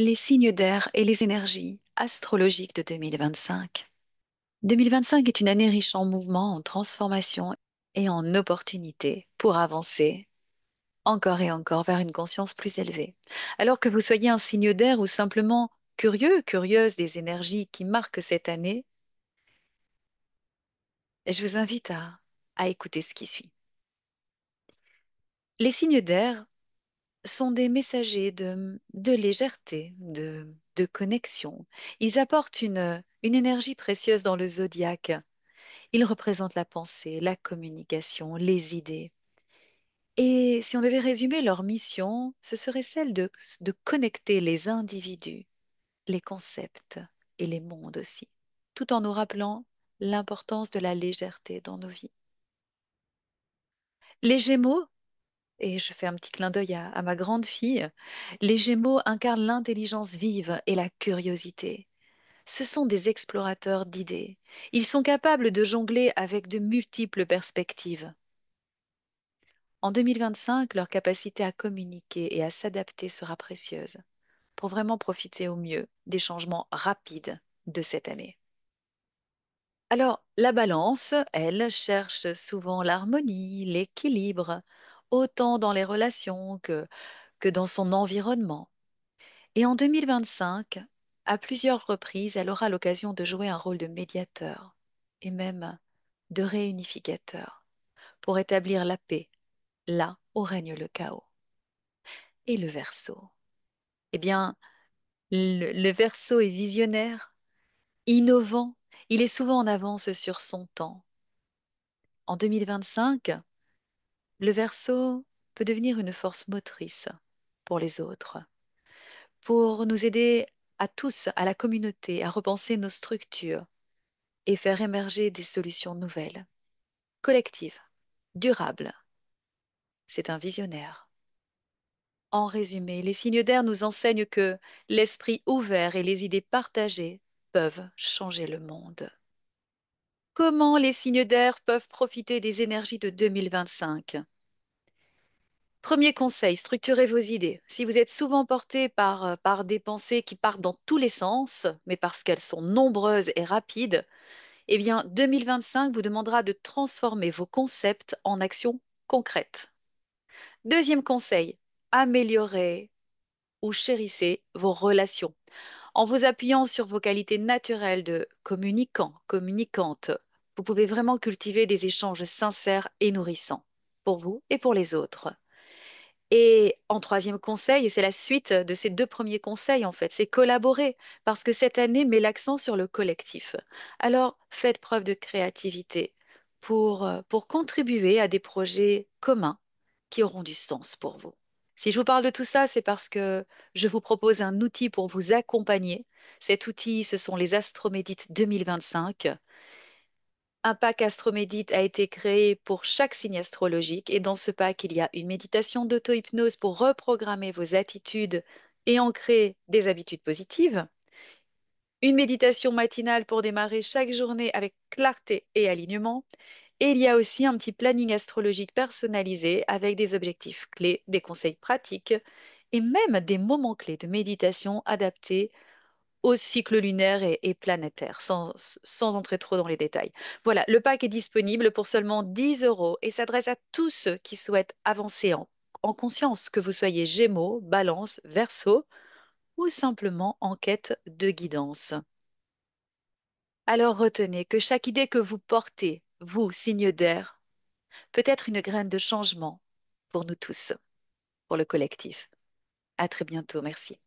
Les signes d'air et les énergies astrologiques de 2025. 2025 est une année riche en mouvements, en transformations et en opportunités pour avancer encore et encore vers une conscience plus élevée. Alors que vous soyez un signe d'air ou simplement curieux, curieuse des énergies qui marquent cette année, je vous invite à écouter ce qui suit. Les signes d'air sont des messagers de légèreté, de connexion. Ils apportent une énergie précieuse dans le zodiaque. Ils représentent la pensée, la communication, les idées. Et si on devait résumer leur mission, ce serait celle de connecter les individus, les concepts et les mondes aussi, tout en nous rappelant l'importance de la légèreté dans nos vies. Les Gémeaux, et je fais un petit clin d'œil à ma grande fille, les Gémeaux incarnent l'intelligence vive et la curiosité. Ce sont des explorateurs d'idées. Ils sont capables de jongler avec de multiples perspectives. En 2025, leur capacité à communiquer et à s'adapter sera précieuse pour vraiment profiter au mieux des changements rapides de cette année. Alors, la balance, elle, cherche souvent l'harmonie, l'équilibre, autant dans les relations que dans son environnement. Et en 2025, à plusieurs reprises, elle aura l'occasion de jouer un rôle de médiateur et même de réunificateur pour établir la paix là où règne le chaos. Et le Verseau? Eh bien, le Verseau est visionnaire, innovant, il est souvent en avance sur son temps. En 2025, le Verseau peut devenir une force motrice pour les autres, pour nous aider à tous, à la communauté, à repenser nos structures et faire émerger des solutions nouvelles, collectives, durables. C'est un visionnaire. En résumé, les signes d'air nous enseignent que l'esprit ouvert et les idées partagées peuvent changer le monde. Comment les signes d'air peuvent profiter des énergies de 2025? Premier conseil, structurez vos idées. Si vous êtes souvent porté par des pensées qui partent dans tous les sens, mais parce qu'elles sont nombreuses et rapides, eh bien 2025 vous demandera de transformer vos concepts en actions concrètes. Deuxième conseil, améliorez ou chérissez vos relations. En vous appuyant sur vos qualités naturelles de communicant, communicante, vous pouvez vraiment cultiver des échanges sincères et nourrissants pour vous et pour les autres. Et en troisième conseil, et c'est la suite de ces deux premiers conseils en fait, c'est collaborer parce que cette année met l'accent sur le collectif. Alors faites preuve de créativité pour contribuer à des projets communs qui auront du sens pour vous. Si je vous parle de tout ça, c'est parce que je vous propose un outil pour vous accompagner. Cet outil, ce sont les Astromédites 2025. Un pack Astromédite a été créé pour chaque signe astrologique et dans ce pack, il y a une méditation d'auto-hypnose pour reprogrammer vos attitudes et ancrer des habitudes positives, une méditation matinale pour démarrer chaque journée avec clarté et alignement, et il y a aussi un petit planning astrologique personnalisé avec des objectifs clés, des conseils pratiques et même des moments clés de méditation adaptés au cycle lunaire et planétaire, sans entrer trop dans les détails. Voilà, le pack est disponible pour seulement 10 euros et s'adresse à tous ceux qui souhaitent avancer en conscience, que vous soyez Gémeaux, Balance, Verseau ou simplement en quête de guidance. Alors retenez que chaque idée que vous portez, vous, signe d'air, peut être une graine de changement pour nous tous, pour le collectif. À très bientôt, merci.